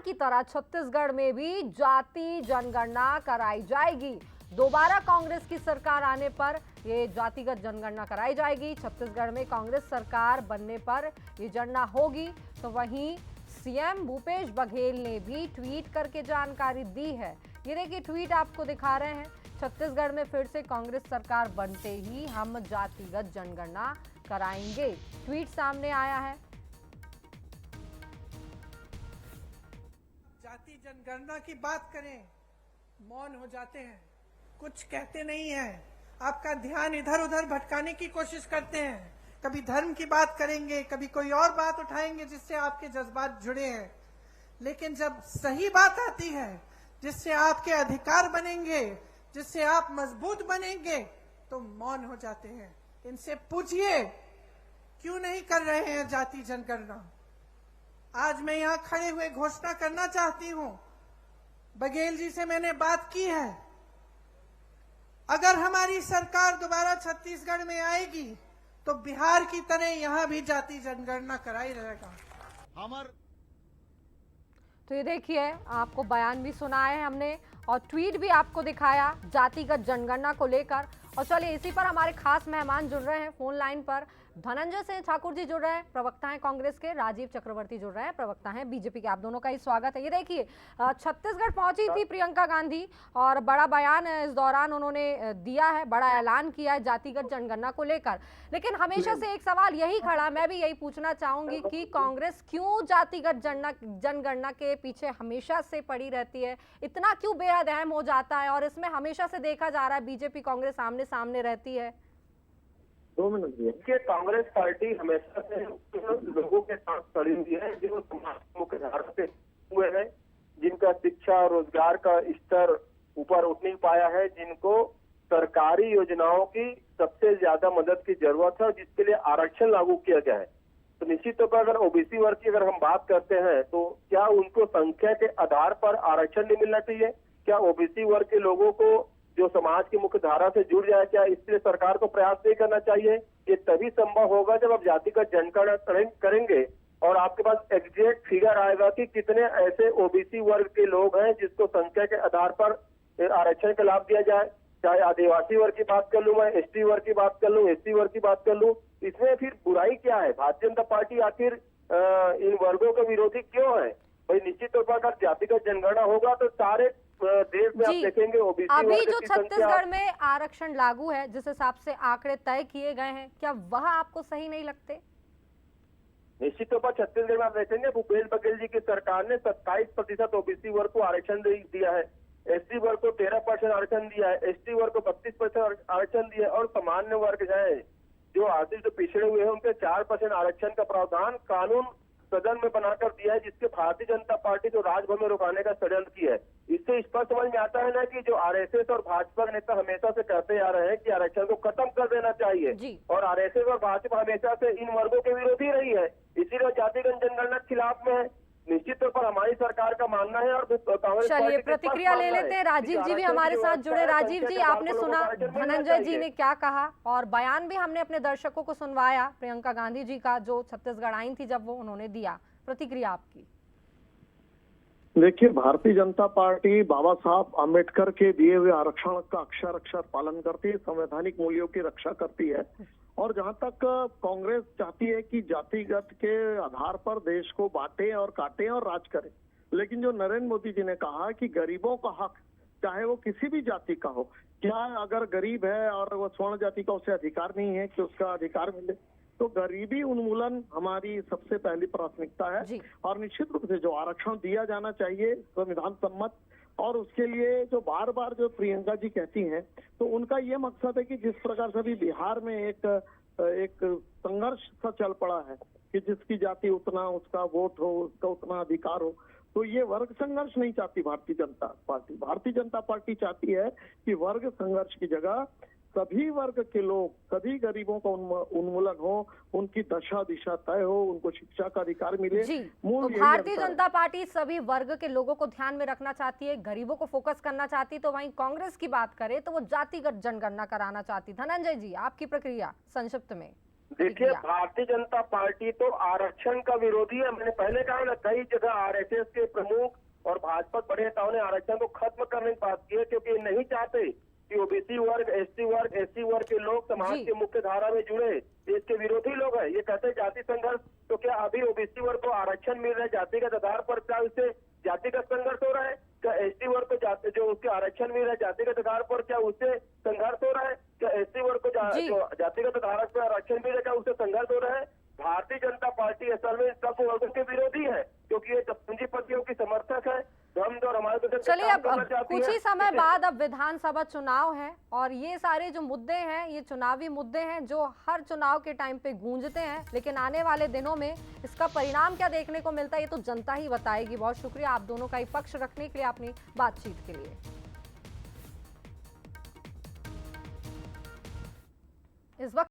बिहार की तरह छत्तीसगढ़ में भी जाति जनगणना कराई जाएगी। दोबारा कांग्रेस की सरकार आने पर ये जातिगत जनगणना कराई जाएगी। छत्तीसगढ़ में कांग्रेस सरकार बनने पर ये जनगणना होगी। तो वहीं सीएम भूपेश बघेल ने भी ट्वीट करके जानकारी दी है। ये देखिए ट्वीट आपको दिखा रहे हैं। छत्तीसगढ़ में फिर से कांग्रेस सरकार बनते ही हम जातिगत जनगणना कराएंगे, ट्वीट सामने आया है। जाति जनगणना की बात करें, मौन हो जाते हैं, कुछ कहते नहीं हैं। आपका ध्यान इधर उधर भटकाने की कोशिश करते हैं। कभी धर्म की बात करेंगे, कभी कोई और बात उठाएंगे जिससे आपके जज्बात जुड़े हैं। लेकिन जब सही बात आती है, जिससे आपके अधिकार बनेंगे, जिससे आप मजबूत बनेंगे, तो मौन हो जाते हैं। इनसे पूछिए क्यों नहीं कर रहे हैं जाति जनगणना। आज मैं यहां खड़े हुए घोषणा करना चाहती हूं, बघेल जी से मैंने बात की है। अगर हमारी सरकार दोबारा छत्तीसगढ़ में आएगी तो बिहार की तरह यहां भी जाति जनगणना कराई रहेगा। तो ये देखिए आपको बयान भी सुनाया है हमने और ट्वीट भी आपको दिखाया जातिगत जनगणना को लेकर। और चलिए इसी पर हमारे खास मेहमान जुड़ रहे हैं फोन लाइन पर। धनंजय सिंह ठाकुर जी जुड़ रहे हैं, प्रवक्ता हैं कांग्रेस के। राजीव चक्रवर्ती जुड़ रहे हैं, प्रवक्ता हैं बीजेपी के। आप दोनों का ही स्वागत है। ये देखिए छत्तीसगढ़ पहुंची थी प्रियंका गांधी और बड़ा बयान इस दौरान उन्होंने दिया है, बड़ा ऐलान किया है जातिगत जनगणना को लेकर। लेकिन हमेशा से एक सवाल यही खड़ा, मैं भी यही पूछना चाहूंगी कि कांग्रेस क्यों जातिगत जनगणना के पीछे हमेशा से पड़ी रहती है, इतना क्यों बेहद अहम हो जाता है और इसमें हमेशा से देखा जा रहा है बीजेपी कांग्रेस आमने सामने रहती है। 2 मिनट दिए। कांग्रेस पार्टी हमेशा से लोगों के साथ खड़ी हुई है जो समाज मुख्य धारा से हुए हैं, जिनका शिक्षा रोजगार का स्तर ऊपर उठ नहीं पाया है, जिनको सरकारी योजनाओं की सबसे ज्यादा मदद की जरूरत है, जिसके लिए आरक्षण लागू किया गया है। तो निश्चित तौर पर अगर ओबीसी वर्ग की अगर हम बात करते हैं तो क्या उनको संख्या के आधार पर आरक्षण नहीं मिलना चाहिए? क्या ओबीसी वर्ग के लोगों को जो समाज की मुख्य धारा से जुड़ जाए, क्या इसलिए सरकार को प्रयास नहीं करना चाहिए? ये तभी संभव होगा जब आप जातिगत जनगणना करेंगे और आपके पास एग्जैक्ट फिगर आएगा कि कितने ऐसे ओबीसी वर्ग के लोग हैं जिसको संख्या के आधार पर आरक्षण का लाभ दिया जाए। चाहे आदिवासी वर्ग की बात कर लूं, मैं एसटी वर्ग की बात कर लूं, एससी वर्ग की बात कर लूं, इसमें फिर बुराई क्या है? भारतीय जनता पार्टी आखिर इन वर्गों के विरोधी क्यों है? भाई निश्चित तौर पर अगर जातिगत जनगणना होगा तो सारे देश में आप देखेंगे ओबीसी अभी जो छत्तीसगढ़ में आरक्षण लागू है, जिस हिसाब से आंकड़े तय किए गए हैं, क्या वह आपको सही नहीं लगते? निश्चित तौर पर छत्तीसगढ़ में आप देखेंगे भूपेश बघेल जी की सरकार ने 27% ओबीसी वर्ग को आरक्षण दिया है, एससी वर्ग को 13% आरक्षण दिया है, एसटी वर्ग को 32% आरक्षण दिया है और सामान्य वर्ग है जो आर्थिक जो पिछड़े हुए हैं उनके 4% आरक्षण का प्रावधान कानून सदन में बनाकर दिया है, जिसके भारतीय जनता पार्टी जो राजभवन में रुकाने का षड्यंत्र किया है। इससे स्पष्ट समझ में आता है ना कि जो आरएसएस और भाजपा के नेता हमेशा से कहते आ रहे हैं कि आरक्षण को खत्म कर देना चाहिए और आरएसएस और भाजपा हमेशा से इन वर्गों के विरोधी रही है, इसीलिए जातिगत जनगणना के खिलाफ में है। निश्चित तौर पर हमारी सरकार का मानना है और कांग्रेस। चलिए प्रतिक्रिया ले लेते हैं। राजीव जी भी हमारे साथ जुड़े। राजीव जी, आपने सुना धनंजय जी ने क्या कहा और बयान भी हमने अपने दर्शकों को सुनवाया प्रियंका गांधी जी का, जो छत्तीसगढ़ आई थी जब वो उन्होंने दिया। प्रतिक्रिया आपकी। देखिए, भारतीय जनता पार्टी बाबा साहब आम्बेडकर के दिए हुए आरक्षण का अक्षर अक्षर पालन करती है, संवैधानिक मूल्यों की रक्षा करती है। और जहां तक कांग्रेस चाहती है कि जातिगत के आधार पर देश को बांटे और काटे और राज करे, लेकिन जो नरेंद्र मोदी जी ने कहा कि गरीबों का हक चाहे वो किसी भी जाति का हो, क्या अगर गरीब है और वो स्वर्ण जाति का उसे अधिकार नहीं है कि उसका अधिकार मिले? तो गरीबी उन्मूलन हमारी सबसे पहली प्राथमिकता है और निश्चित रूप से जो आरक्षण दिया जाना चाहिए संविधान सम्मत, और उसके लिए जो बार बार जो प्रियंका जी कहती हैं तो उनका ये मकसद है कि जिस प्रकार से अभी बिहार में एक संघर्ष सा चल पड़ा है कि जिसकी जाति उतना उसका वोट हो, उसका उतना अधिकार हो, तो ये वर्ग संघर्ष नहीं चाहती भारतीय जनता पार्टी। भारतीय जनता पार्टी चाहती है कि वर्ग संघर्ष की जगह सभी वर्ग के लोग, सभी गरीबों का उन्मूलन हो, उनकी दशा दिशा तय हो, उनको शिक्षा का अधिकार मिले। तो भारतीय जनता पार्टी सभी वर्ग के लोगों को ध्यान में रखना चाहती है, गरीबों को फोकस करना चाहती है। तो वहीं कांग्रेस की बात करें तो वो जातिगत जनगणना कराना चाहती। धनंजय जी, आपकी प्रक्रिया संक्षिप्त में। देखिए, प्रतिक्रिया। भारतीय जनता पार्टी तो आरक्षण का विरोधी है। मैंने पहले कहा ना, कई जगह आरएसएस के प्रमुख और भाजपा बड़े नेताओं ने आरक्षण को खत्म करने की बात की है, क्योंकि ये नहीं चाहते कि ओबीसी वर्ग, एसटी वर्ग, एससी वर्ग के लोग समाज जी। के मुख्य धारा में जुड़े। ये इसके विरोधी लोग हैं। ये कहते हैं जाति संघर्ष, तो क्या अभी ओबीसी वर्ग को आरक्षण मिल रहा है जातिगत आधार पर, क्या उससे जातिगत संघर्ष हो रहा है? क्या एसटी वर्ग को जो उसके आरक्षण मिल रहा है जातिगत आधार पर, क्या उससे संघर्ष हो रहा है? क्या एसटी वर्ग को जी। जो जातिगत आधार पर आरक्षण मिल रहा है, क्या उससे संघर्ष हो रहा है? भारतीय जनता पार्टी असल में सब वर्गों के विरोधी है, क्योंकि ये पूंजीपतियों की समर्थक है। हम और हमारे तो चलिए अब कुछ ही समय बाद अब विधानसभा चुनाव है और ये सारे जो मुद्दे हैं ये चुनावी मुद्दे हैं जो हर चुनाव के टाइम पे गूंजते हैं, लेकिन आने वाले दिनों में इसका परिणाम क्या देखने को मिलता है ये तो जनता ही बताएगी। बहुत शुक्रिया आप दोनों का ही पक्ष रखने के लिए, अपनी बातचीत के लिए। इस वक्त